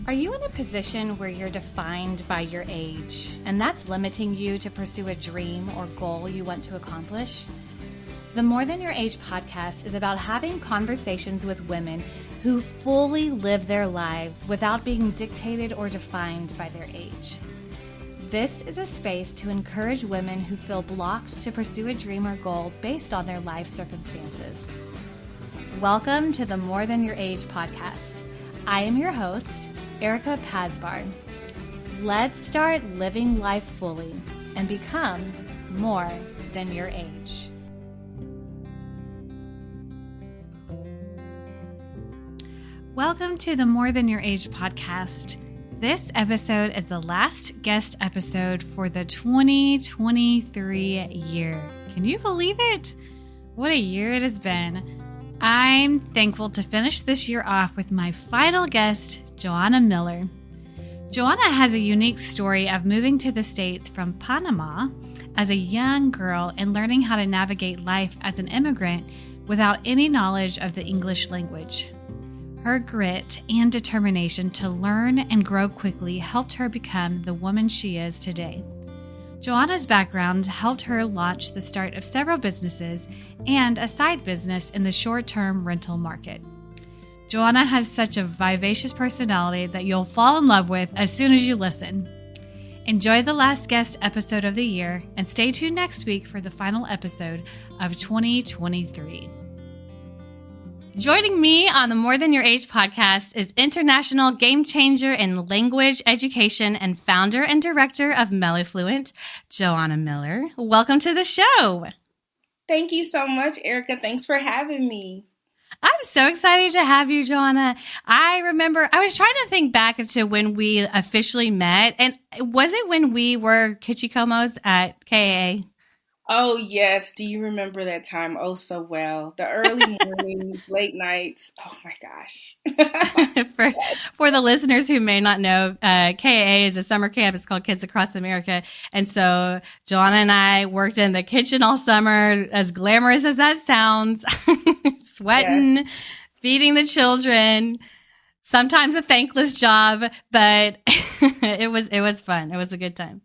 Are you in a position where you're defined by your age, and that's limiting you to pursue a dream or goal you want to accomplish? The More Than Your Age podcast is about having conversations with women who fully live their lives without being dictated or defined by their age. This is a space to encourage women who feel blocked to pursue a dream or goal based on their life circumstances. Welcome to the More Than Your Age podcast. I am your host, Erica Pasbar. Let's start living life fully and become more than your age. Welcome to the More Than Your Age podcast. This episode is the last guest episode for the 2023 year. Can you believe it? What a year it has been. I'm thankful to finish this year off with my final guest, Johana Miller. Johana has a unique story of moving to the States from Panama as a young girl and learning how to navigate life as an immigrant without any knowledge of the English language. Her grit and determination to learn and grow quickly helped her become the woman she is today. Johana's background helped her launch the start of several businesses and a side business in the short-term rental market. Johana has such a vivacious personality that you'll fall in love with as soon as you listen. Enjoy the last guest episode of the year and stay tuned next week for the final episode of 2023. Joining me on the More Than Your Age podcast is international game changer in language education and founder and director of Mellifluent, Johana Miller. Welcome to the show. Thank you so much, Erica. Thanks for having me. I'm so excited to have you, Johana. I remember I was trying to think back to when we officially met, and was it when we were Kichikomos at KAA? Oh, yes. Do you remember that time? Oh, so well. The early mornings, late nights. Oh, my gosh. For the listeners who may not know, KAA is a summer camp. It's called Kids Across America. And so Johana and I worked in the kitchen all summer, as glamorous as that sounds, sweating, yes, feeding the children, sometimes a thankless job, but it was fun. It was a good time.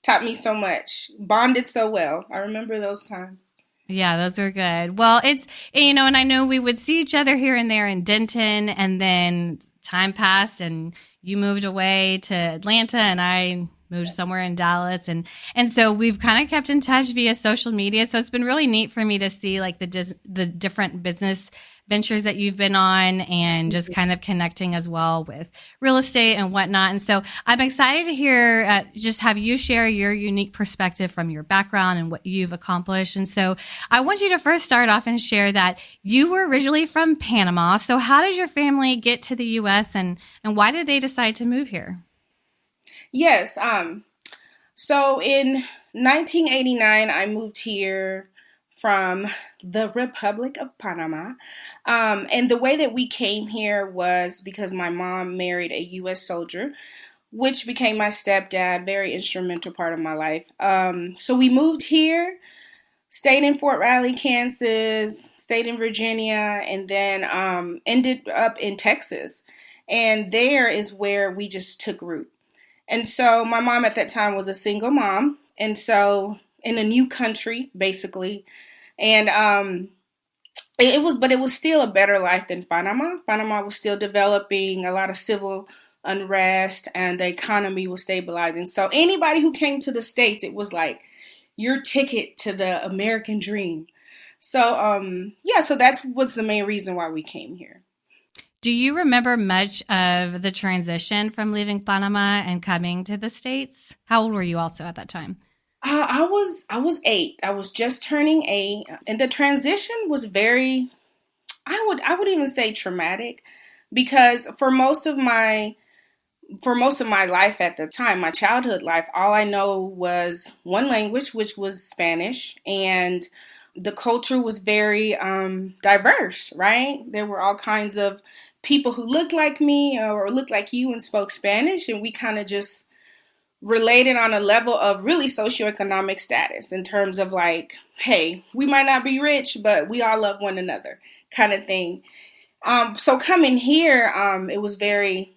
Taught me so much, bonded so well. I remember those times. Yeah, those were good. Well, it's, and I know we would see each other here and there in Denton, and then time passed and you moved away to Atlanta and I moved somewhere in Dallas. And so we've kind of kept in touch via social media. So it's been really neat for me to see like the different business ventures that you've been on and just kind of connecting as well with real estate and whatnot. And so I'm excited to hear, just have you share your unique perspective from your background and what you've accomplished. And so I want you to first start off and share that you were originally from Panama. So how did your family get to the U.S. and why did they decide to move here? Yes. So in 1989, I moved here from the Republic of Panama. And the way that we came here was because my mom married a U.S. soldier, which became my stepdad, very instrumental part of my life. So we moved here, stayed in Fort Riley, Kansas, stayed in Virginia, and then ended up in Texas. And there is where we just took root. And so my mom at that time was a single mom. And so in a new country, basically. And it was still a better life than Panama. Panama was still developing, a lot of civil unrest, and the economy was stabilizing. So anybody who came to the States, it was like your ticket to the American dream. So so that's what's the main reason why we came here. Do you remember much of the transition from leaving Panama and coming to the States? How old were you also at that time? I was 8. I was just turning 8, and the transition was very, I would even say traumatic, because for most of my life at the time, my childhood life, all I know was one language, which was Spanish, and the culture was very diverse, right? There were all kinds of people who looked like me or looked like you and spoke Spanish, and we kind of just related on a level of really socioeconomic status in terms of like, hey, we might not be rich, but we all love one another kind of thing. So coming here, it was very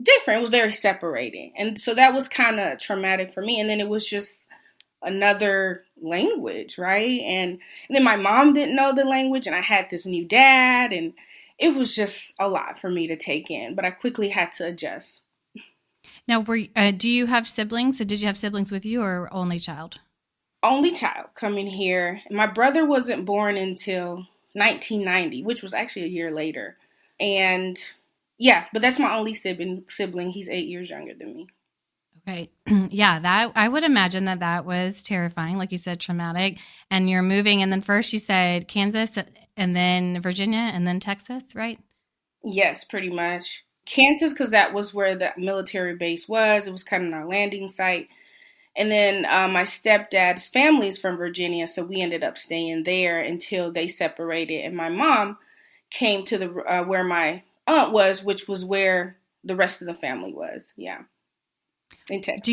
different. It was very separating. And so that was kind of traumatic for me. And then it was just another language, right? And then my mom didn't know the language, and I had this new dad, and it was just a lot for me to take in, but I quickly had to adjust. Now, do you have siblings? So did you have siblings with you or only child? Only child coming here. My brother wasn't born until 1990, which was actually a year later. And yeah, but that's my only sibling. He's 8 years younger than me. Okay. Yeah, that I would imagine that was terrifying, like you said, traumatic. And you're moving, and then first you said Kansas, and then Virginia, and then Texas, right? Yes, pretty much. Kansas, because that was where the military base was. It was kind of our landing site. And then my stepdad's family is from Virginia, so we ended up staying there until they separated. And my mom came to the where my aunt was, which was where the rest of the family was. Yeah, in Texas. Do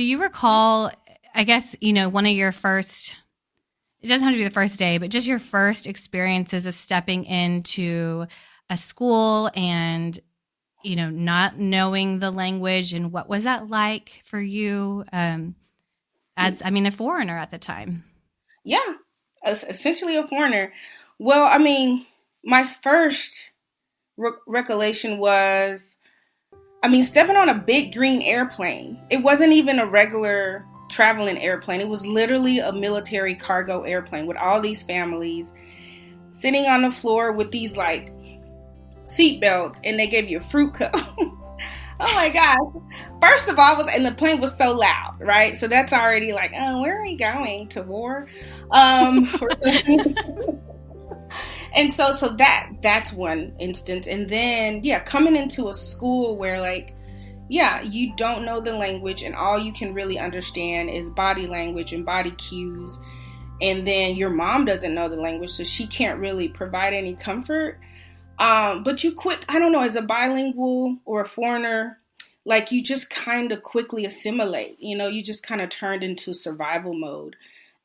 you recall? I guess one of your first. It doesn't have to be the first day, but just your first experiences of stepping into a school and not knowing the language, and what was that like for you as a foreigner at the time? Yeah, essentially a foreigner. Well, I mean, my first recollection was, stepping on a big green airplane. It wasn't even a regular traveling airplane. It was literally a military cargo airplane with all these families sitting on the floor with these like seat belts, and they gave you a fruit cup. Oh my gosh. First of all, and the plane was so loud, right? So that's already like, oh, where are we going? To war? And so that's one instance. And then, coming into a school where you don't know the language, and all you can really understand is body language and body cues. And then your mom doesn't know the language, so she can't really provide any comfort. But I don't know, as a bilingual or a foreigner, you just kind of quickly assimilate, you just kind of turned into survival mode.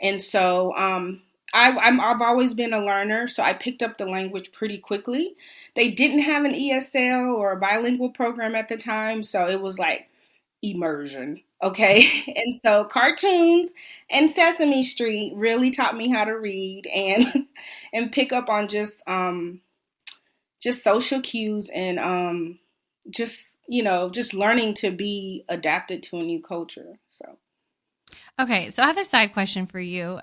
And so, I've always been a learner, so I picked up the language pretty quickly. They didn't have an ESL or a bilingual program at the time, so it was like immersion. Okay. And so cartoons and Sesame Street really taught me how to read and pick up on just social cues, and just learning to be adapted to a new culture. So, okay, so I have a side question for you.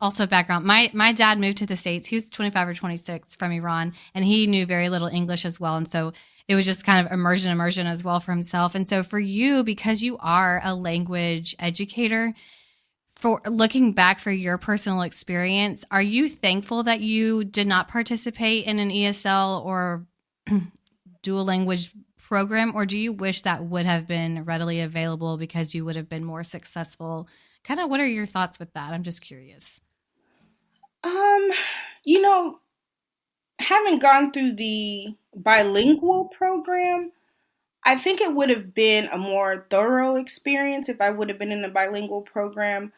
Also background. My dad moved to the States. He was 25 or 26 from Iran, and he knew very little English as well. And so it was just kind of immersion as well for himself. And so for you, because you are a language educator, for looking back for your personal experience, are you thankful that you did not participate in an ESL or dual language program, or do you wish that would have been readily available because you would have been more successful? Kind of what are your thoughts with that? I'm just curious. Having gone through the bilingual program, I think it would have been a more thorough experience if I would have been in a bilingual program.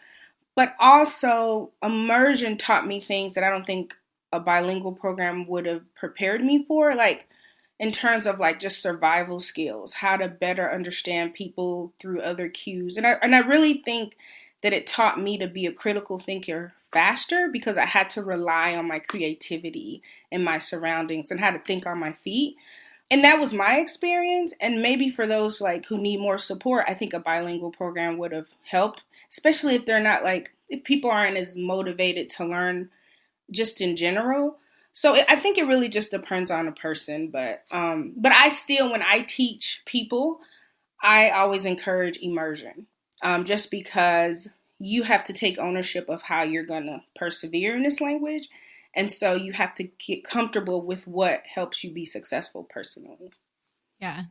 But also, immersion taught me things that I don't think a bilingual program would have prepared me for, in terms of just survival skills, how to better understand people through other cues. And I really think that it taught me to be a critical thinker faster, because I had to rely on my creativity and my surroundings and how to think on my feet. And that was my experience. And maybe for those who need more support, I think a bilingual program would have helped, especially if they're not if people aren't as motivated to learn just in general. So I think it really just depends on a person. But I still, when I teach people, I always encourage immersion, just because you have to take ownership of how you're going to persevere in this language. And so you have to get comfortable with what helps you be successful personally. Yeah.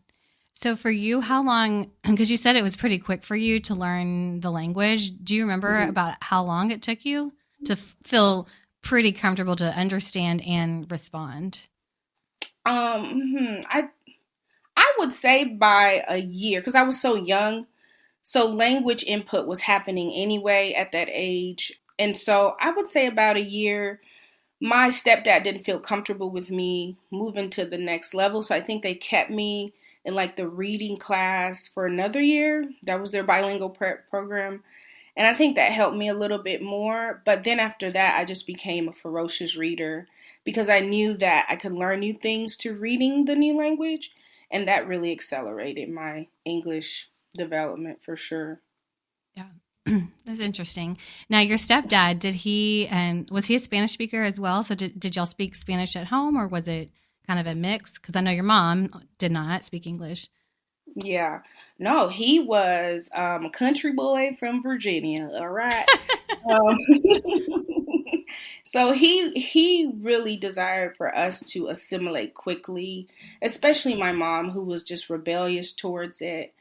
So for you, how long, because you said it was pretty quick for you to learn the language. Do you remember about how long it took you to feel pretty comfortable to understand and respond? I would say by a year, because I was so young. So language input was happening anyway at that age. And so I would say about a year my stepdad didn't feel comfortable with me moving to the next level. So I think they kept me in like the reading class for another year. That was their bilingual prep program. And I think that helped me a little bit more. But then after that, I just became a ferocious reader because I knew that I could learn new things to reading the new language. And that really accelerated my English development for sure. Yeah. That's interesting. Now, your stepdad, was he a Spanish speaker as well? So did y'all speak Spanish at home, or was it kind of a mix? Because I know your mom did not speak English. Yeah. No, he was a country boy from Virginia. All right. Um, so he really desired for us to assimilate quickly, especially my mom, who was just rebellious towards it.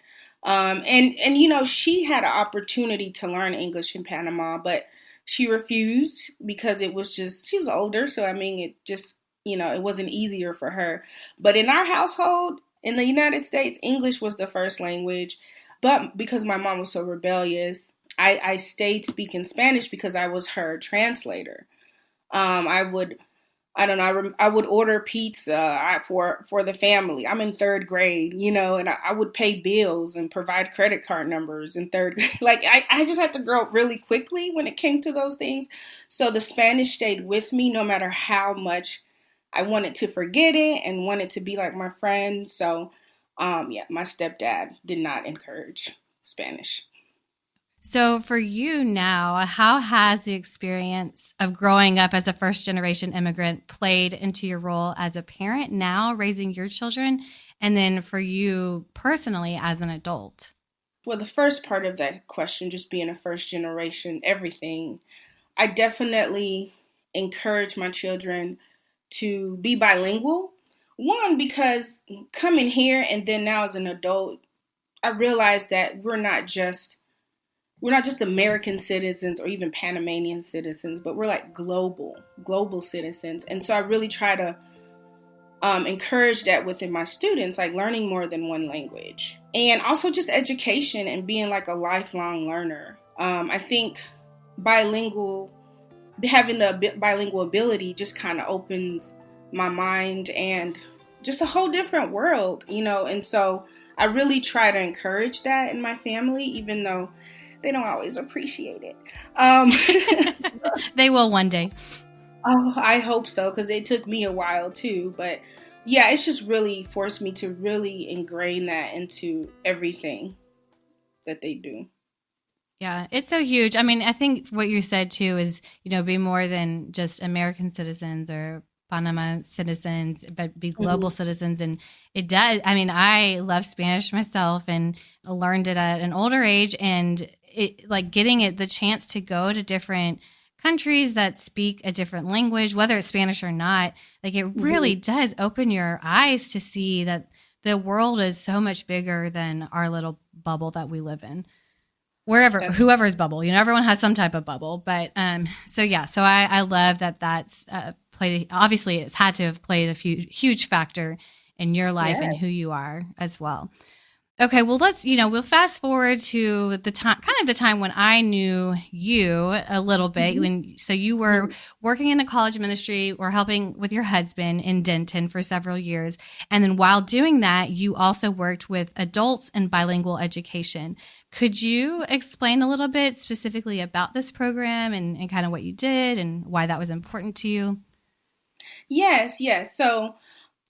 And she had an opportunity to learn English in Panama, but she refused because it was just she was older, so I mean it just it wasn't easier for her. But in our household in the United States, English was the first language. But because my mom was so rebellious, I stayed speaking Spanish because I was her translator. I would I don't know. I would order pizza for the family. I'm in third grade, and I would pay bills and provide credit card numbers in third grade. Like I just had to grow up really quickly when it came to those things. So the Spanish stayed with me no matter how much I wanted to forget it and wanted to be like my friends. So, yeah, my stepdad did not encourage Spanish. So for you now, how has the experience of growing up as a first generation immigrant played into your role as a parent now, raising your children, and then for you personally as an adult? Well, the first part of that question, just being a first generation, everything, I definitely encourage my children to be bilingual. One, because coming here and then now as an adult, I realized that we're not just American citizens or even Panamanian citizens, but we're like global citizens. And so I really try to encourage that within my students, like learning more than one language. And also just education and being like a lifelong learner. I think bilingual, having the bilingual ability just kind of opens my mind and just a whole different world. And so I really try to encourage that in my family, even though they don't always appreciate it. They will one day. Oh, I hope so, because it took me a while too. But yeah, it's just really forced me to really ingrain that into everything that they do. Yeah, it's so huge. I mean, I think what you said too is, be more than just American citizens or Panama citizens, but be global citizens. And it does. I mean, I love Spanish myself and learned it at an older age, and it like getting the chance to go to different countries that speak a different language, whether it's Spanish or not, like it really does open your eyes to see that the world is so much bigger than our little bubble that we live in. Whoever's bubble, everyone has some type of bubble. But so I love that that's played. Obviously, it's had to have played a huge factor in your life and who you are as well. Okay, well, we'll fast forward to the time when I knew you a little bit. So you were working in the college ministry or helping with your husband in Denton for several years. And then while doing that, you also worked with adults in bilingual education. Could you explain a little bit specifically about this program and kind of what you did and why that was important to you? Yes. So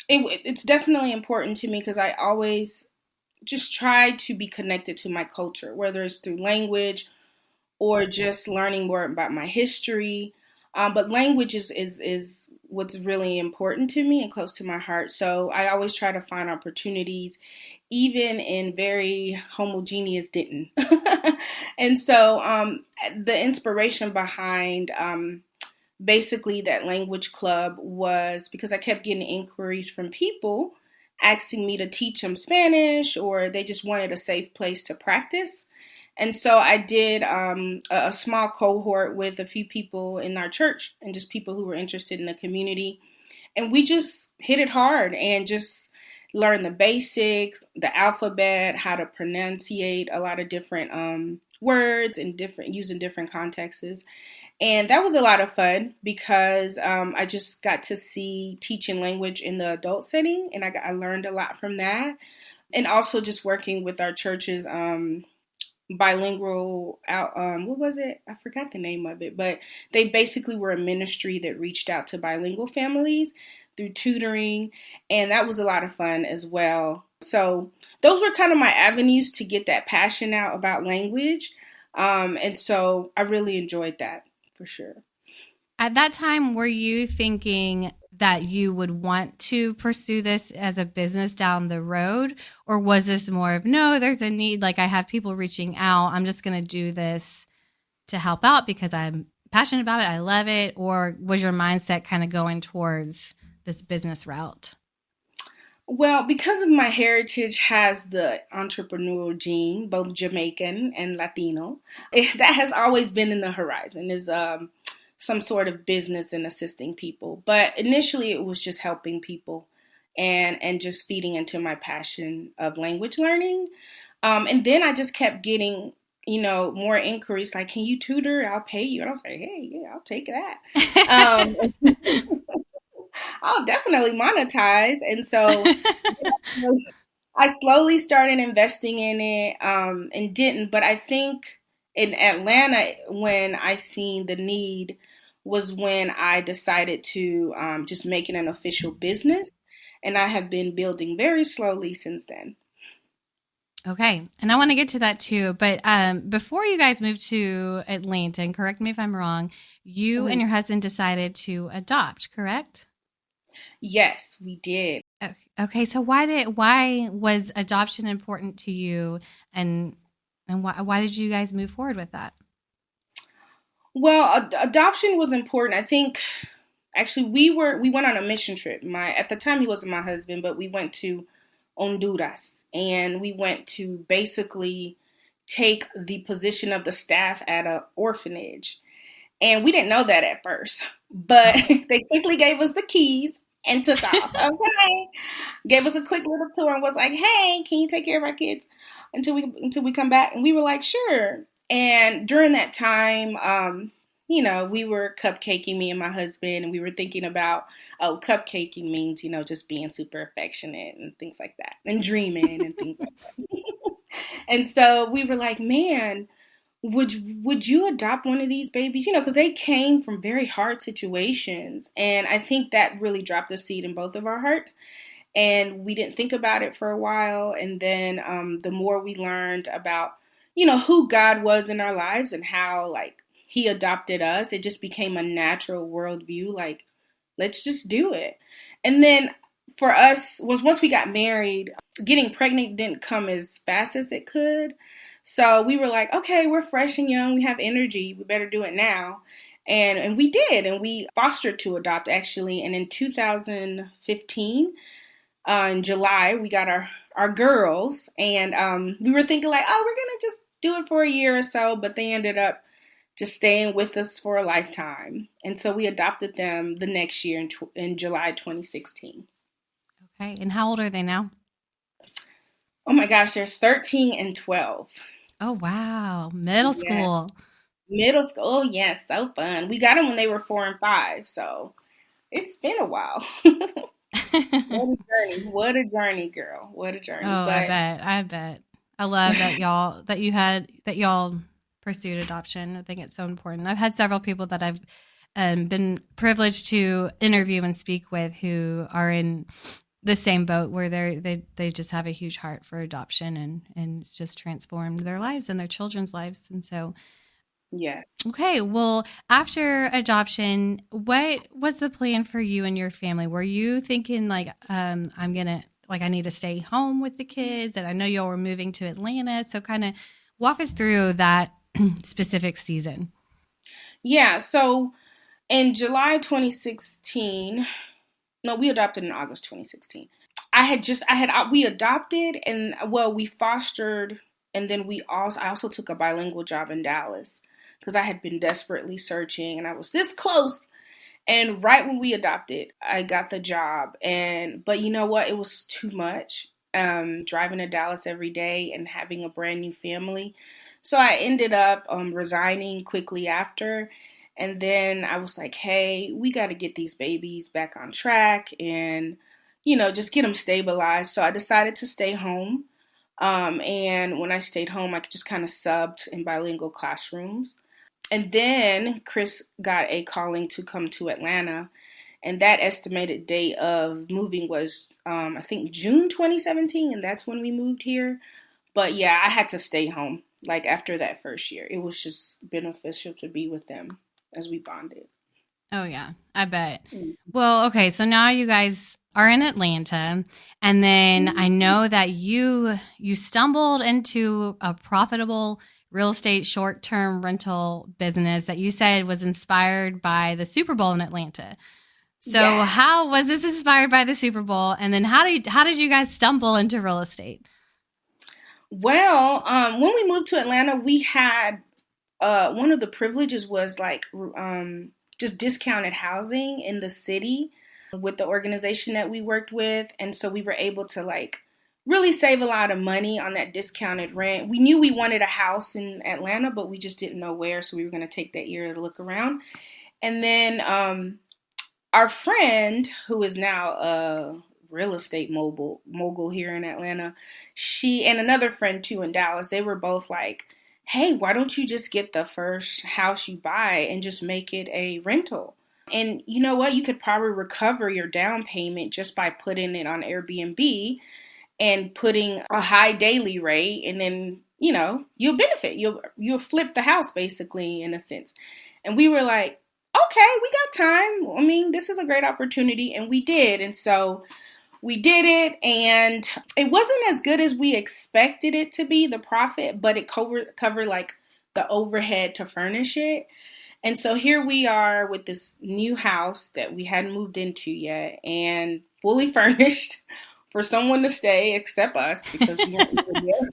it's definitely important to me because I always just try to be connected to my culture, whether it's through language or just learning more about my history. But language is what's really important to me and close to my heart. So I always try to find opportunities, even in very homogeneous Denton. And so the inspiration behind basically that language club was because I kept getting inquiries from people asking me to teach them Spanish, or they just wanted a safe place to practice. And so I did a small cohort with a few people in our church and just people who were interested in the community. And we just hit it hard and just learned the basics, the alphabet, how to pronunciate a lot of different words and using different contexts. And that was a lot of fun because I just got to see teaching language in the adult setting, and I learned a lot from that. And also just working with our church's bilingual out. What was it? I forgot the name of it, but they basically were a ministry that reached out to bilingual families through tutoring, and that was a lot of fun as well. So those were kind of my avenues to get that passion out about language, and so I really enjoyed that for sure. At that time, were you thinking that you would want to pursue this as a business down the road? Or was this more of, no, there's a need, like I have people reaching out, I'm just going to do this to help out because I'm passionate about it, I love it? Or was your mindset kind of going towards this business route? Well, because of my heritage has the entrepreneurial gene, both Jamaican and Latino, that has always been in the horizon is some sort of business and assisting people. But initially it was just helping people and just feeding into my passion of language learning. And then I just kept getting, more inquiries like, can you tutor? I'll pay you. And I was like, hey, yeah, I'll take that. I'll definitely monetize. And so I slowly started investing in it and didn't. But I think in Atlanta, when I seen the need was when I decided to just make it an official business. And I have been building very slowly since then. Okay. And I want to get to that too. But before you guys moved to Atlanta, and correct me if I'm wrong, you and your husband decided to adopt, correct? Yes, we did. Okay. So why was adoption important to you, and why did you guys move forward with that? Well, adoption was important. I think actually we went on a mission trip. At the time he wasn't my husband, but we went to Honduras, and we went to basically take the position of the staff at an orphanage. And we didn't know that at first, but they quickly gave us the keys and took off. Okay. Gave us a quick little tour and was like, hey, can you take care of our kids until we come back? And we were like, sure. And during that time, we were cupcaking, me and my husband, and we were thinking about, cupcaking means, just being super affectionate and things like that, and dreaming and things like that. And so we were like, man, would you adopt one of these babies? Because they came from very hard situations. And I think that really dropped the seed in both of our hearts. And we didn't think about it for a while. And then the more we learned about, who God was in our lives and how, like, he adopted us, it just became a natural worldview. Like, let's just do it. And then for us, once we got married, getting pregnant didn't come as fast as it could. So we were like, okay, we're fresh and young. We have energy. We better do it now. And we did. And we fostered to adopt, actually. And in 2015, in July, we got our girls. And we were thinking like, oh, we're going to just do it for a year or so. But they ended up just staying with us for a lifetime. And so we adopted them the next year in July 2016. Okay. And how old are they now? Oh my gosh, they're 13 and 12. Oh, wow. Middle school. Middle school. Oh, yes. So fun. We got them when they were 4 and 5. So it's been a while. What a journey. What a journey, girl. What a journey. Oh, but I bet. I love that y'all pursued adoption. I think it's so important. I've had several people that I've been privileged to interview and speak with who are in the same boat, where they just have a huge heart for adoption, and it's just transformed their lives and their children's lives. And so, yes. Okay. Well, after adoption, what was the plan for you and your family? Were you thinking like, I need to stay home with the kids, and I know y'all were moving to Atlanta. So kind of walk us through that specific season. Yeah. So in July 2016, no, we adopted in August 2016. We adopted, and we fostered, and then I also took a bilingual job in Dallas because I had been desperately searching, and I was this close. And right when we adopted, I got the job, but you know what? It was too much, driving to Dallas every day and having a brand new family. So I ended up resigning quickly after. And then I was like, hey, we got to get these babies back on track and, just get them stabilized. So I decided to stay home. And when I stayed home, I just kind of subbed in bilingual classrooms. And then Chris got a calling to come to Atlanta. And that estimated date of moving was, I think, June 2017. And that's when we moved here. But yeah, I had to stay home. Like after that first year, it was just beneficial to be with them as we bonded. Oh, yeah, I bet. Well, okay, so now you guys are in Atlanta, and then I know that you stumbled into a profitable real estate short-term rental business that you said was inspired by the Super Bowl in Atlanta. So how was this inspired by the Super Bowl? And then how did you guys stumble into real estate? Well, when we moved to Atlanta, we had one of the privileges was like just discounted housing in the city with the organization that we worked with. And so we were able to like really save a lot of money on that discounted rent. We knew we wanted a house in Atlanta, but we just didn't know where. So we were going to take that year to look around. And then our friend, who is now a real estate mogul here in Atlanta, she and another friend too in Dallas, they were both like, hey, why don't you just get the first house you buy and just make it a rental? And you know what? You could probably recover your down payment just by putting it on Airbnb and putting a high daily rate. And then, you'll benefit. You'll flip the house basically in a sense. And we were like, okay, we got time. I mean, this is a great opportunity. And we did. And so we did it, and it wasn't as good as we expected it to be, the profit, but it covered like the overhead to furnish it. And so here we are with this new house that we hadn't moved into yet and fully furnished for someone to stay except us because we weren't even there.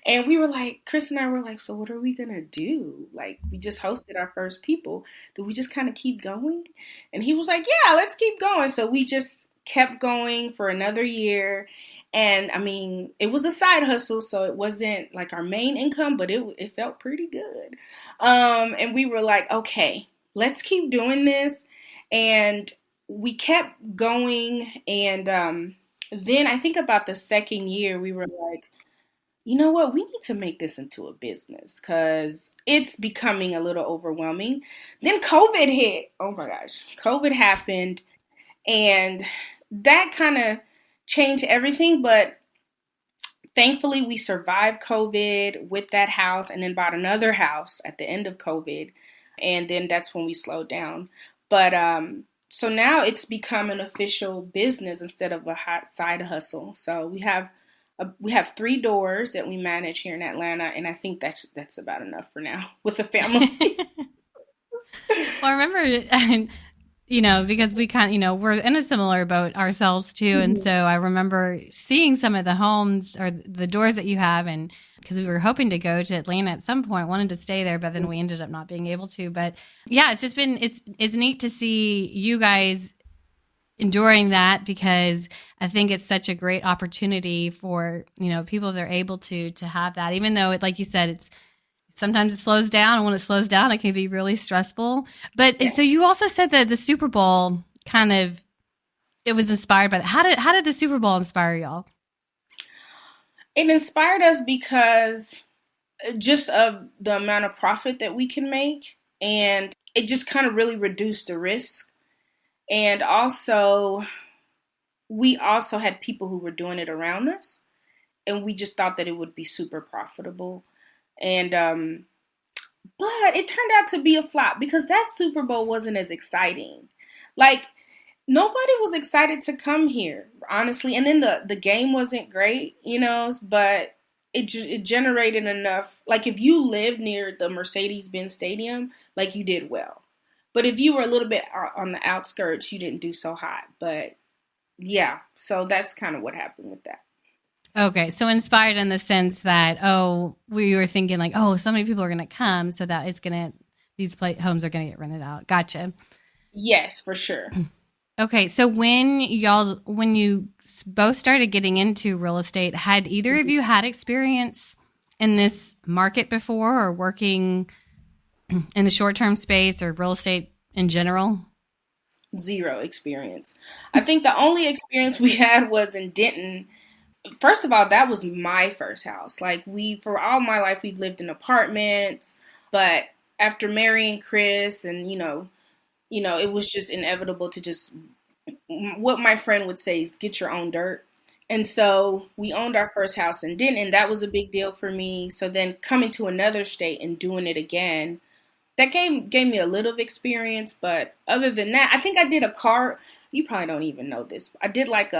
And we were like, Chris and I were like, so what are we going to do? Like, we just hosted our first people. Do we just kind of keep going? And he was like, yeah, let's keep going. So we just kept going for another year. And I mean, it was a side hustle, so it wasn't like our main income, but it felt pretty good. And we were like, okay, let's keep doing this. And we kept going. And then I think about the second year, we were like, you know what, we need to make this into a business because it's becoming a little overwhelming. Then COVID hit. Oh my gosh, COVID happened. And that kind of changed everything. But thankfully, we survived COVID with that house and then bought another house at the end of COVID. And then that's when we slowed down. But so now it's become an official business instead of a hot side hustle. So we have 3 doors that we manage here in Atlanta, and I think that's about enough for now with the family. Well, I remember, because we we're in a similar boat ourselves too, mm-hmm. And so I remember seeing some of the homes or the doors that you have, and because we were hoping to go to Atlanta at some point, wanted to stay there, but then we ended up not being able to. But yeah, it's just been it's neat to see you guys enduring that because I think it's such a great opportunity for, people that are able to have that, even though it, like you said, sometimes it slows down. And when it slows down, it can be really stressful. But So you also said that the Super Bowl it was inspired by that. How did the Super Bowl inspire y'all? It inspired us because just of the amount of profit that we can make. And it just kind of really reduced the risk. And also, we also had people who were doing it around us, and we just thought that it would be super profitable. And but it turned out to be a flop because that Super Bowl wasn't as exciting. Like, nobody was excited to come here, honestly. And then the game wasn't great, but it generated enough. Like, if you lived near the Mercedes-Benz Stadium, like, you did well. But if you were a little bit on the outskirts, you didn't do so hot. But yeah, so that's kind of what happened with that. Okay, so inspired in the sense that, we were thinking like, so many people are going to come, so that these homes are going to get rented out. Gotcha. Yes, for sure. Okay, so when you both started getting into real estate, had either of you had experience in this market before or working in the short-term space or real estate in general? Zero experience. I think the only experience we had was in Denton. First of all, that was my first house. Like for all my life, we lived in apartments, but after marrying Chris and, it was just inevitable to just, what my friend would say is get your own dirt. And so we owned our first house in Denton, and that was a big deal for me. So then coming to another state and doing it again, that gave me a little of experience. But other than that, I think I did a car. You probably don't even know this. I did like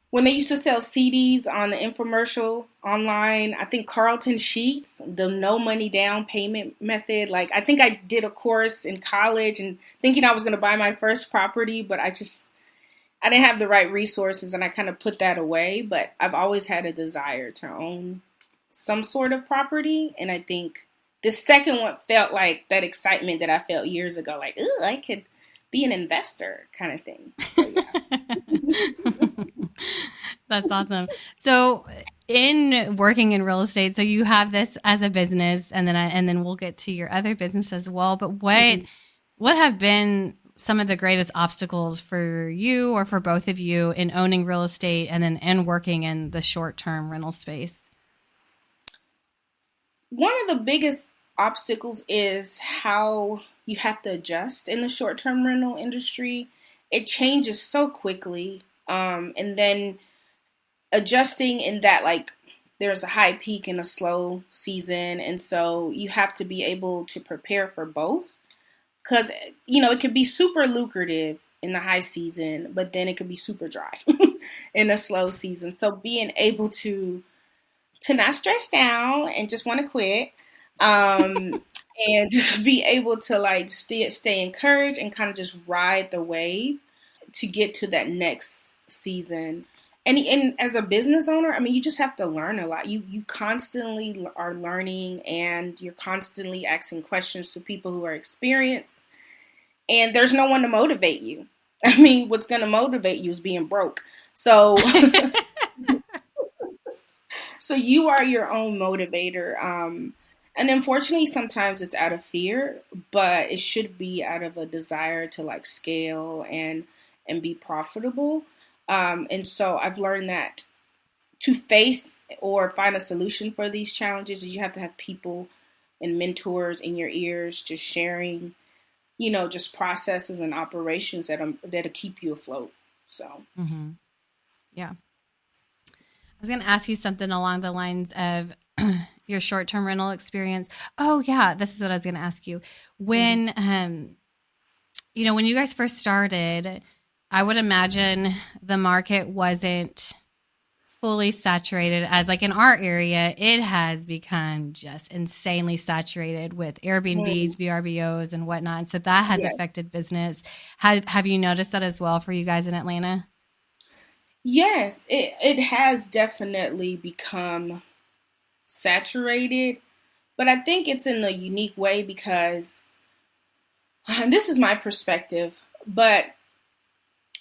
when they used to sell CDs on the infomercial online, I think Carlton Sheets, the no money down payment method. Like, I think I did a course in college and thinking I was going to buy my first property, but I didn't have the right resources and I kind of put that away. But I've always had a desire to own some sort of property. And I think the second one felt like that excitement that I felt years ago, like, ooh, I could be an investor kind of thing. So, yeah. That's awesome. So in working in real estate, so you have this as a business, and then we'll get to your other business as well. But what have been some of the greatest obstacles for you or for both of you in owning real estate and working in the short-term rental space? One of the biggest obstacles is how you have to adjust in the short-term rental industry. It changes so quickly. And then adjusting in that, like, there's a high peak and a slow season. And so you have to be able to prepare for both. Because, it could be super lucrative in the high season, but then it could be super dry in the slow season. So being able to not stress down and just want to quit, and just be able to like stay encouraged and kind of just ride the wave to get to that next season. And as a business owner, I mean, you just have to learn a lot. You constantly are learning, and you're constantly asking questions to people who are experienced. And there's no one to motivate you. I mean, what's going to motivate you is being broke. So, so you are your own motivator. And unfortunately, sometimes it's out of fear, but it should be out of a desire to like scale and be profitable. And so I've learned that to face or find a solution for these challenges, you have to have people and mentors in your ears, just sharing, just processes and operations that'll keep you afloat. So, yeah. I was going to ask you something along the lines of your short-term rental experience. Oh yeah, this is what I was going to ask you. When, when you guys first started, I would imagine the market wasn't fully saturated as like in our area, it has become just insanely saturated with Airbnbs, VRBOs and whatnot. And so that has affected business. Have you noticed that as well for you guys in Atlanta? Yes, it has definitely become saturated, but I think it's in a unique way because, and this is my perspective, but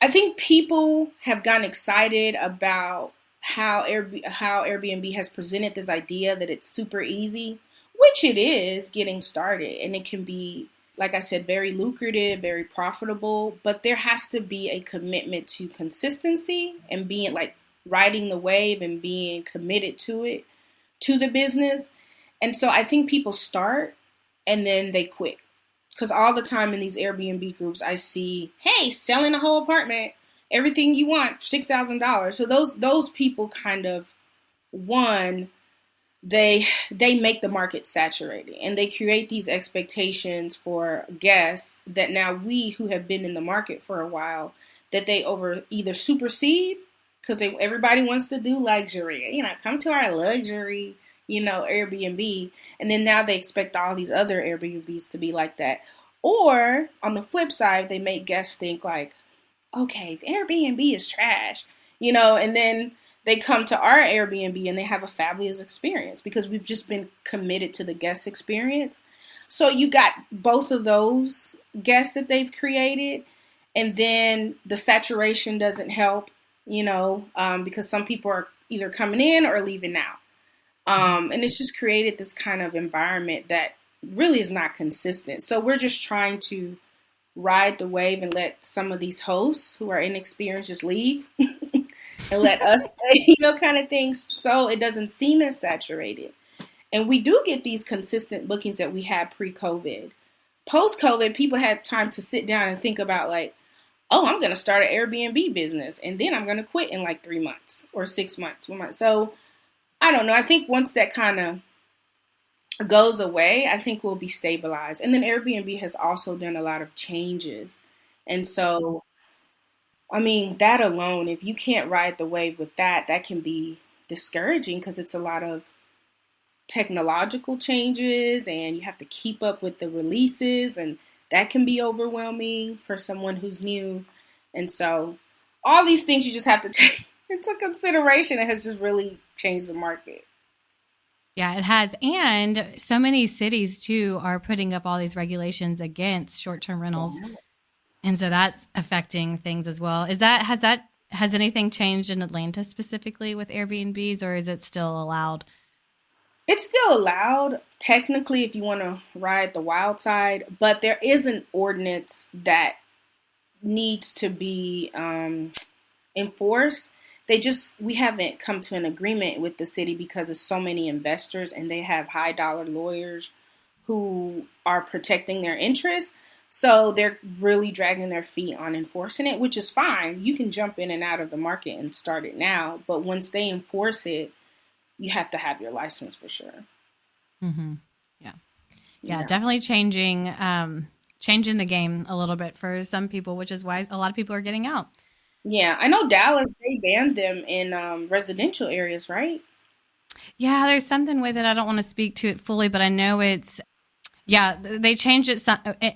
I think people have gotten excited about how Airbnb has presented this idea that it's super easy, which it is getting started, and it can be, like I said, very lucrative, very profitable, but there has to be a commitment to consistency and being like riding the wave and being committed to it, to the business. And so I think people start and then they quit. Because all the time in these Airbnb groups, I see, hey, selling a whole apartment, everything you want, $6,000. So those people kind of, one, they make the market saturated, and they create these expectations for guests that now we who have been in the market for a while, that they either supersede because everybody wants to do luxury, come to our luxury, Airbnb. And then now they expect all these other Airbnbs to be like that. Or on the flip side, they make guests think like, okay, the Airbnb is trash, and then they come to our Airbnb and they have a fabulous experience because we've just been committed to the guest experience. So you got both of those guests that they've created. And then the saturation doesn't help, because some people are either coming in or leaving now. And it's just created this kind of environment that really is not consistent. So we're just trying to ride the wave and let some of these hosts who are inexperienced just leave and let us stay, kind of thing, so it doesn't seem as saturated. And we do get these consistent bookings that we had pre-COVID. Post-COVID, people had time to sit down and think about like, oh, I'm going to start an Airbnb business and then I'm going to quit in like 3 months or 6 months. 1 month. So I don't know. I think once that kind of goes away, I think we'll be stabilized. And then Airbnb has also done a lot of changes. And so, I mean, that alone, if you can't ride the wave with that, that can be discouraging because it's a lot of technological changes and you have to keep up with the releases, and that can be overwhelming for someone who's new. And so all these things you just have to take into consideration. It has just really changed the market. Yeah, it has. And so many cities too are putting up all these regulations against short-term rentals. Yeah. And so that's affecting things as well. Has anything changed in Atlanta specifically with Airbnbs, or is it still allowed? It's still allowed technically if you want to ride the wild side, but there is an ordinance that needs to be enforced. We haven't come to an agreement with the city because of so many investors and they have high dollar lawyers who are protecting their interests. So they're really dragging their feet on enforcing it, which is fine. You can jump in and out of the market and start it now. But once they enforce it, you have to have your license for sure. Mm-hmm. Yeah, definitely changing the game a little bit for some people, which is why a lot of people are getting out. Yeah, I know Dallas, they banned them in residential areas, right? Yeah, there's something with it. I don't want to speak to it fully, but I know they changed it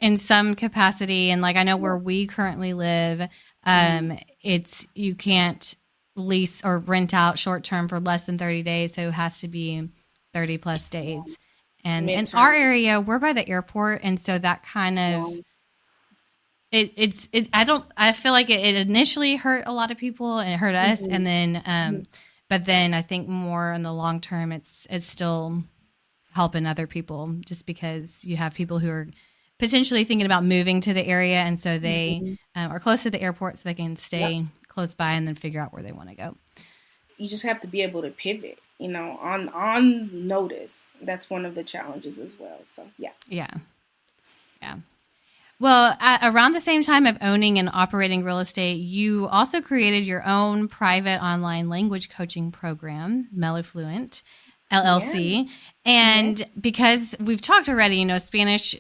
in some capacity. And like, I know where we currently live, it's, you can't lease or rent out short term for less than 30 days. So it has to be 30 plus days. And in our area, we're by the airport. And so that kind of, I feel like it initially hurt a lot of people and it hurt us. And then, but then I think more in the long term, it's still helping other people just because you have people who are potentially thinking about moving to the area. And so they are close to the airport so they can stay close by and then figure out where they want to go. You just have to be able to pivot, on notice. That's one of the challenges as well. So, yeah. Yeah. Well, around the same time of owning and operating real estate, you also created your own private online language coaching program, Mellifluent LLC. Yeah. And because we've talked already, Spanish,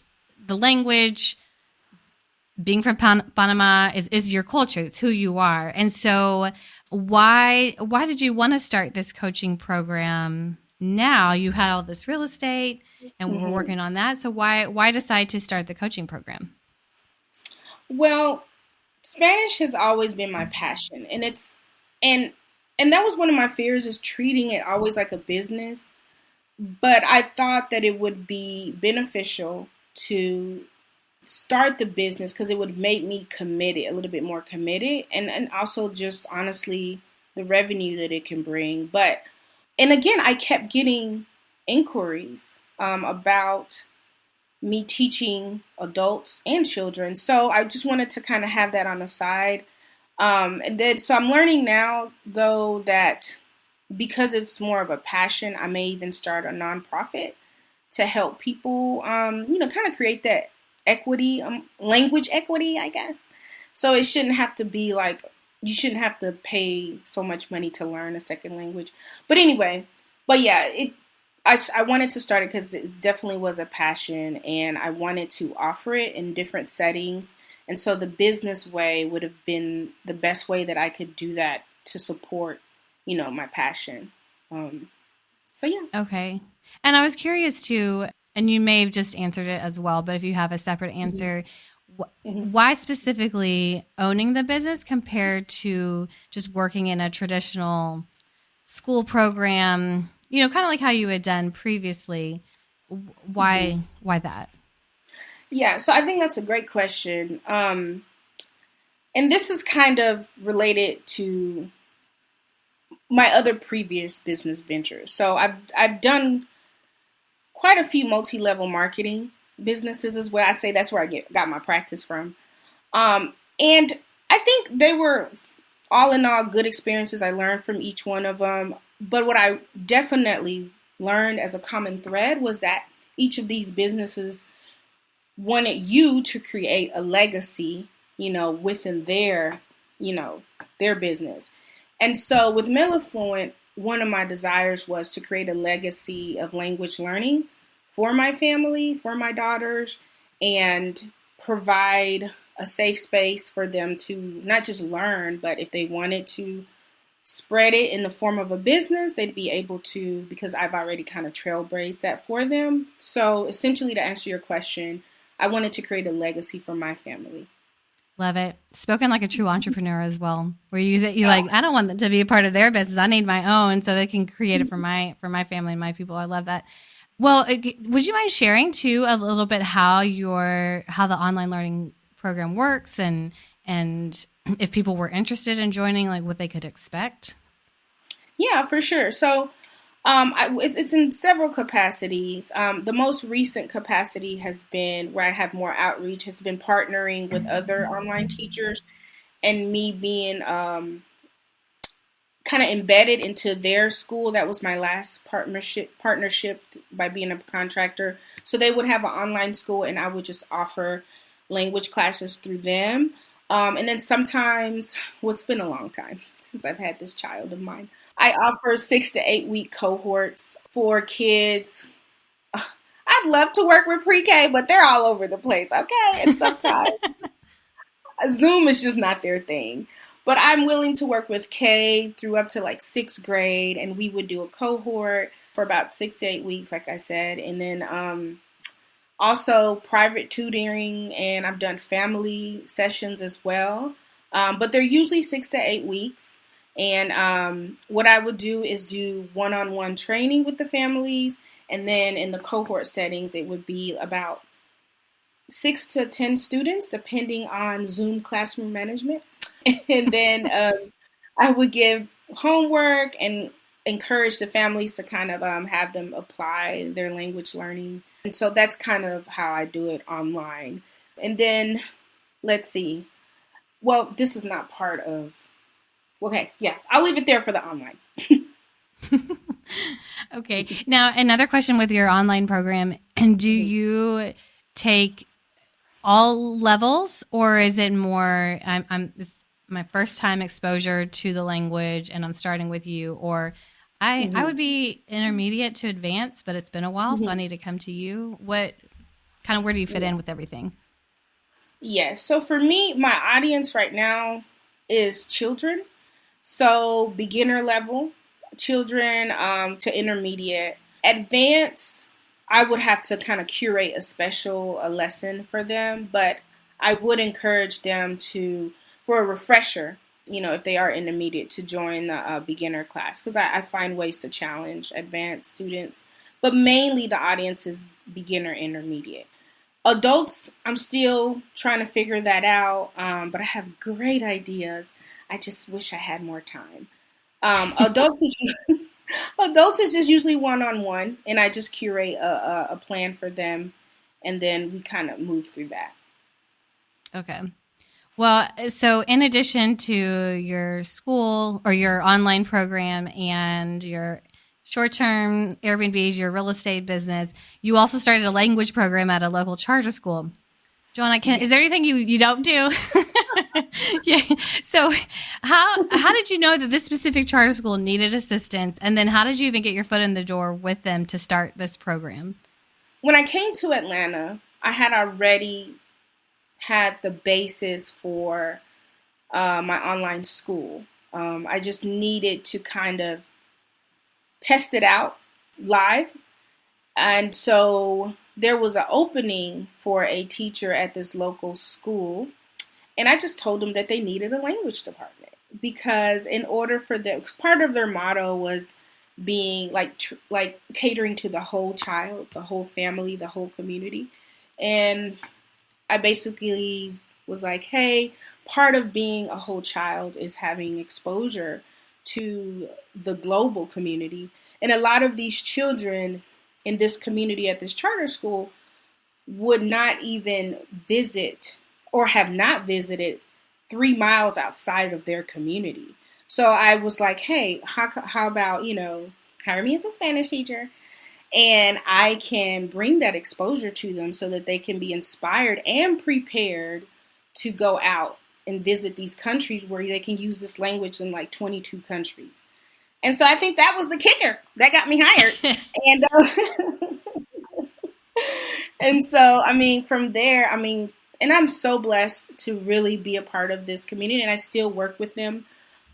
the language, being from Panama is your culture. It's who you are. And so why did you want to start this coaching program now? You had all this real estate and we were working on that. So why decide to start the coaching program? Well, Spanish has always been my passion, and and that was one of my fears, is treating it always like a business. But I thought that it would be beneficial to start the business because it would make me committed, a little bit more committed, and also just honestly the revenue that it can bring. And again, I kept getting inquiries about me teaching adults and children. So I just wanted to kind of have that on the side. So I'm learning now, though, that because it's more of a passion, I may even start a nonprofit to help people, kind of create that equity, language equity, I guess. So it shouldn't have to be like, you shouldn't have to pay so much money to learn a second language. But anyway, I wanted to start it because it definitely was a passion and I wanted to offer it in different settings. And so the business way would have been the best way that I could do that to support, my passion. So, yeah. Okay. And I was curious too, and you may have just answered it as well, but if you have a separate answer, why specifically owning the business compared to just working in a traditional school program, kind of like how you had done previously? Why that? Yeah, so I think that's a great question. And this is kind of related to my other previous business ventures. So I've done quite a few multi-level marketing businesses as well. I'd say that's where I got my practice from. And I think they were all in all good experiences. I learned from each one of them. But what I definitely learned as a common thread was that each of these businesses wanted you to create a legacy, within their business. And so with Miller Fluent, one of my desires was to create a legacy of language learning for my family, for my daughters, and provide a safe space for them to not just learn, but if they wanted to spread it in the form of a business, they'd be able to, because I've already kind of trailblazed that for them. So essentially, to answer your question, I wanted to create a legacy for my family. Love it. Spoken like a true entrepreneur as well, where you like, I don't want them to be a part of their business. I need my own so they can create it for my family and my people. I love that. Well, would you mind sharing too a little bit how the online learning program works and if people were interested in joining, like what they could expect? Yeah, for sure. So it's in several capacities. The most recent capacity has been where I have more outreach, has been partnering with other online teachers and me being kind of embedded into their school. That was my last partnership by being a contractor. So they would have an online school and I would just offer language classes through them. And then sometimes, it's been a long time since I've had this child of mine, I offer 6 to 8 week cohorts for kids. I'd love to work with pre-K, but they're all over the place, okay? And sometimes Zoom is just not their thing. But I'm willing to work with K through up to like 6th grade, and we would do a cohort for about 6 to 8 weeks, like I said. And then also private tutoring, and I've done family sessions as well. But they're usually 6 to 8 weeks. And what I would do is do one-on-one training with the families. And then in the cohort settings, it would be about 6 to 10 students, depending on Zoom classroom management. And then I would give homework and encourage the families to kind of have them apply their language learning. And so that's kind of how I do it online. And then, let's see. Well, this is not part of... Okay, yeah, I'll leave it there for the online. Okay. Now, another question with your online program, do you take all levels, or is it more, this is my first time exposure to the language and I'm starting with you, or I would be intermediate to advanced, but it's been a while, so I need to come to you. Where do you fit in with everything? Yes. So for me, my audience right now is children. So beginner level, children to intermediate. Advanced, I would have to kind of curate a lesson for them, but I would encourage them for a refresher, if they are intermediate, to join the beginner class, because I find ways to challenge advanced students, but mainly the audience is beginner intermediate. Adults, I'm still trying to figure that out, but I have great ideas. I just wish I had more time. Adults is just usually one-on-one, and I just curate a plan for them, and then we kind of move through that. Okay. Well, so in addition to your school or your online program and your short-term Airbnbs, your real estate business, you also started a language program at a local charter school. Johana, is there anything you don't do? Yeah. So how did you know that this specific charter school needed assistance? And then how did you even get your foot in the door with them to start this program? When I came to Atlanta, I had already had the basis for my online school. I just needed to kind of test it out live. And so there was an opening for a teacher at this local school. And I just told them that they needed a language department, because in order for part of their motto was being like catering to the whole child, the whole family, the whole community. And I basically was like, hey, part of being a whole child is having exposure to the global community. And a lot of these children in this community at this charter school would not even visit or have not visited 3 miles outside of their community. So I was like, hey, how about, hire me as a Spanish teacher, and I can bring that exposure to them so that they can be inspired and prepared to go out and visit these countries where they can use this language in like 22 countries. And so I think that was the kicker that got me hired. And so, from there, and I'm so blessed to really be a part of this community, and I still work with them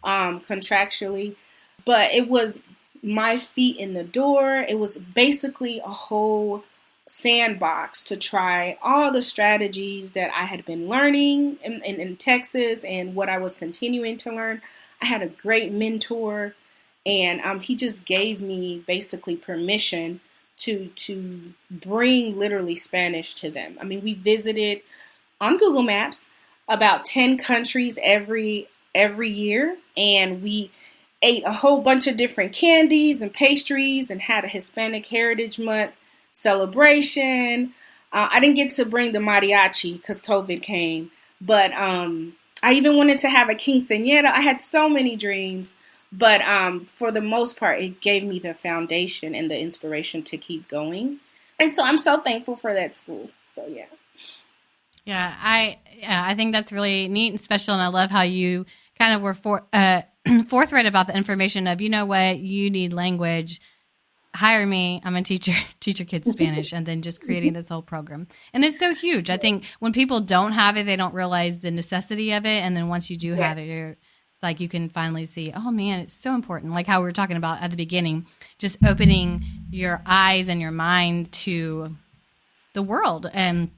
contractually. But it was my feet in the door. It was basically a whole sandbox to try all the strategies that I had been learning in Texas and what I was continuing to learn. I had a great mentor, and he just gave me basically permission to bring literally Spanish to them. We visited on Google Maps about 10 countries every year, and we ate a whole bunch of different candies and pastries and had a Hispanic Heritage Month celebration. I didn't get to bring the mariachi because COVID came, but I even wanted to have a quinceañera. I had so many dreams, but for the most part, it gave me the foundation and the inspiration to keep going. And so I'm so thankful for that school. So, yeah. Yeah, I think that's really neat and special, and I love how you kind of were forthright about the information of, you know what, you need language, hire me, I'm a teach your kids Spanish, and then just creating this whole program. And it's so huge. I think when people don't have it, they don't realize the necessity of it, and then once you do have it, it's like you can finally see, oh man, it's so important. Like how we were talking about at the beginning, just opening your eyes and your mind to the world and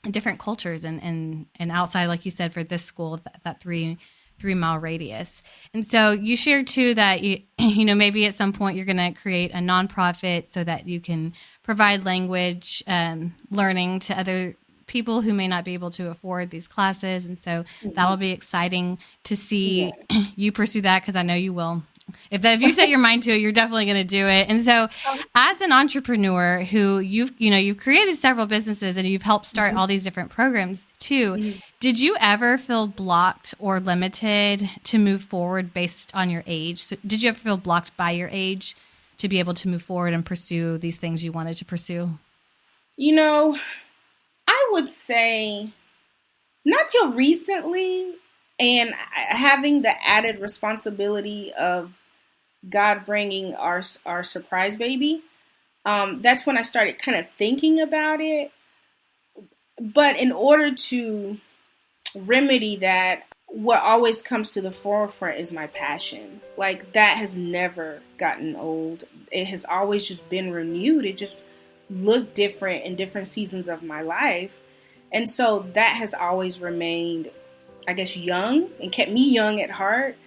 different cultures and outside, like you said, for this school, that 3-mile radius. And so you shared too that you maybe at some point you're going to create a nonprofit so that you can provide language learning to other people who may not be able to afford these classes. And so that'll be exciting to see you pursue that, because I know you will. If you set your mind to it, you're definitely going to do it. And so as an entrepreneur who you've created several businesses and you've helped start all these different programs too, did you ever feel blocked or limited to move forward based on your age? So did you ever feel blocked by your age to be able to move forward and pursue these things you wanted to pursue? I would say not till recently, and having the added responsibility of God bringing our surprise baby, that's when I started kind of thinking about it. But in order to remedy that, what always comes to the forefront is my passion. Like, that has never gotten old. It has always just been renewed. It just looked different in different seasons of my life. And so that has always remained, I guess, young and kept me young at heart.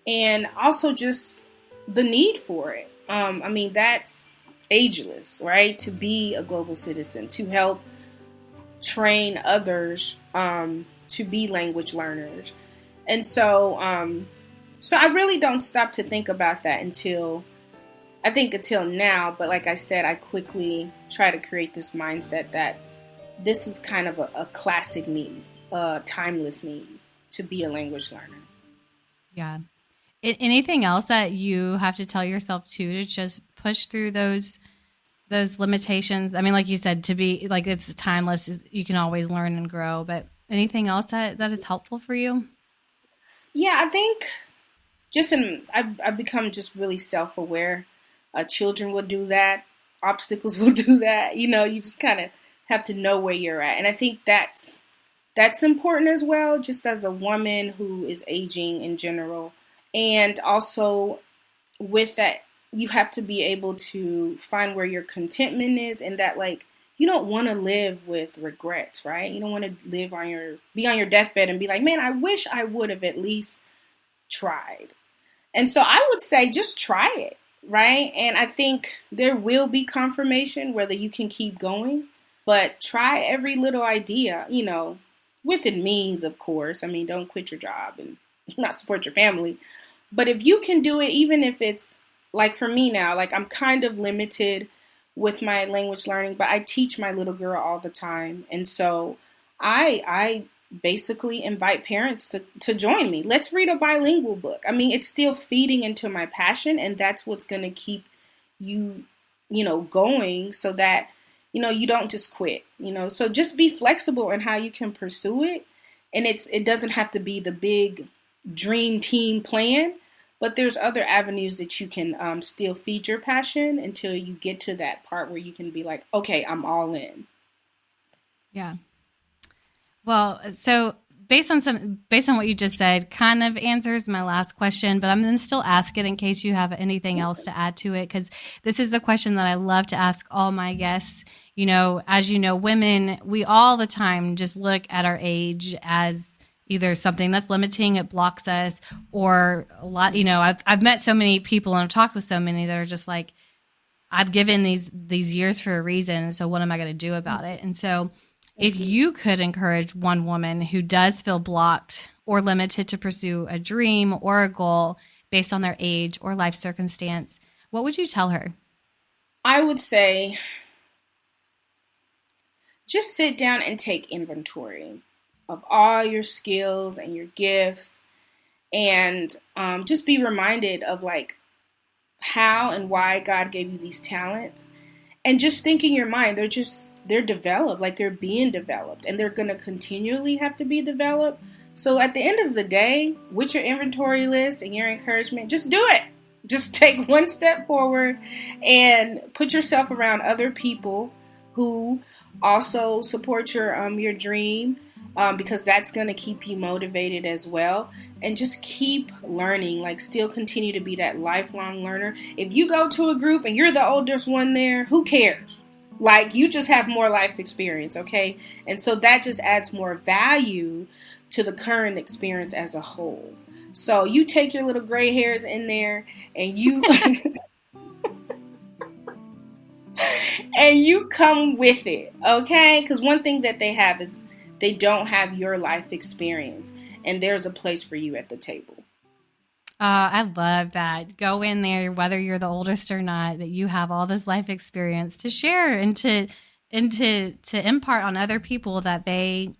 And also just the need for it. That's ageless, right? To be a global citizen, to help train others to be language learners. And so I really don't stop to think about that until now. But like I said, I quickly try to create this mindset that this is kind of a classic need, a timeless need to be a language learner. Yeah. Anything else that you have to tell yourself to just push through those limitations? Like you said, to be like, it's timeless. You can always learn and grow, but anything else that is helpful for you? Yeah, I think I've become just really self-aware. Children will do that. Obstacles will do that. You just kind of have to know where you're at. And I think that's important as well, just as a woman who is aging in general. And also with that, you have to be able to find where your contentment is, and that, like, you don't want to live with regrets, right? You don't want to be on your deathbed and be like, man, I wish I would have at least tried. And so I would say just try it, right? And I think there will be confirmation whether you can keep going, but try every little idea, within means, of course. Don't quit your job and not support your family. But if you can do it, even if it's like for me now, like I'm kind of limited with my language learning, but I teach my little girl all the time. And so I basically invite parents to join me. Let's read a bilingual book. I mean, it's still feeding into my passion, and that's what's going to keep you, going so that, you don't just quit, so just be flexible in how you can pursue it. And it doesn't have to be the big dream team plan, but there's other avenues that you can still feed your passion until you get to that part where you can be like, okay, I'm all in. Yeah. Well, so based on what you just said, kind of answers my last question, but I'm going to still ask it in case you have anything else to add to it, because this is the question that I love to ask all my guests. As you know, women, we all the time just look at our age as either something that's limiting, it blocks us, or a lot. I've met so many people and I've talked with so many that are just like, I've given these years for a reason, so what am I going to do about it? And so if you could encourage one woman who does feel blocked or limited to pursue a dream or a goal based on their age or life circumstance, what would you tell her? I would say just sit down and take inventory of all your skills and your gifts, and just be reminded of like how and why God gave you these talents, and just think in your mind, they're developed, like they're being developed, and they're going to continually have to be developed. So at the end of the day, with your inventory list and your encouragement, just do it. Just take one step forward and put yourself around other people who also support your dream, because that's going to keep you motivated as well. And just keep learning, like still continue to be that lifelong learner. If you go to a group and you're the oldest one there, who cares? Like, you just have more life experience, okay? And so that just adds more value to the current experience as a whole. So you take your little gray hairs in there and you and you come with it, okay? Because one thing that they have is they don't have your life experience, and there's a place for you at the table. I love that. Go in there, whether you're the oldest or not, that you have all this life experience to share and to impart on other people that they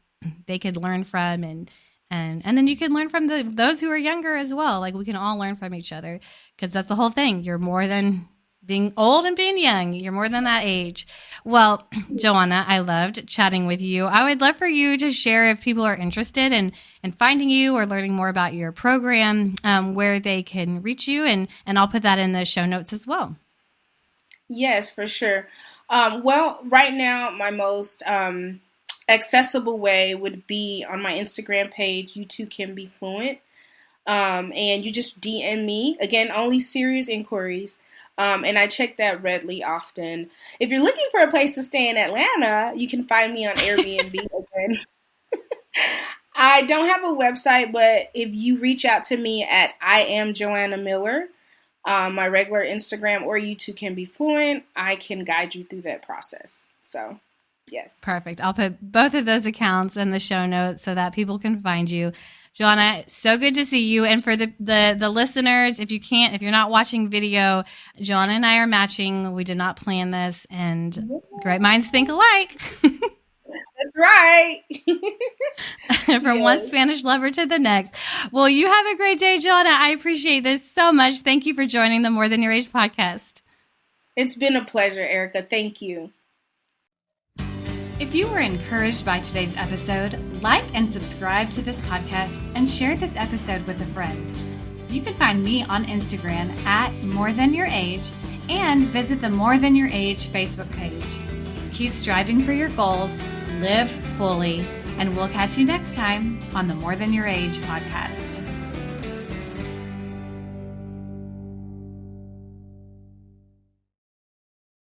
could learn from, and then you can learn from those who are younger as well. Like, we can all learn from each other, because that's the whole thing. You're more than being old and being young. You're more than that age. Well, Johana, I loved chatting with you. I would love for you to share, if people are interested in finding you or learning more about your program, where they can reach you, and I'll put that in the show notes as well. Yes, for sure. Well, right now, my most accessible way would be on my Instagram page, You Too Can Be Fluent. And you just DM me. Again, only serious inquiries. And I check that readily often. If you're looking for a place to stay in Atlanta, you can find me on Airbnb. Again, I don't have a website, but if you reach out to me at I am Johana Miller, my regular Instagram, or You Too Can Be Fluent, I can guide you through that process. So, yes. Perfect. I'll put both of those accounts in the show notes so that people can find you. Johana, so good to see you. And for the listeners, if you're not watching video, Johana and I are matching. We did not plan this, and great minds think alike. That's right. From one Spanish lover to the next. Well, you have a great day, Johana. I appreciate this so much. Thank you for joining the More Than Your Age podcast. It's been a pleasure, Erica. Thank you. If you were encouraged by today's episode, like and subscribe to this podcast and share this episode with a friend. You can find me on Instagram at More Than Your Age, and visit the More Than Your Age Facebook page. Keep striving for your goals, live fully, and we'll catch you next time on the More Than Your Age podcast.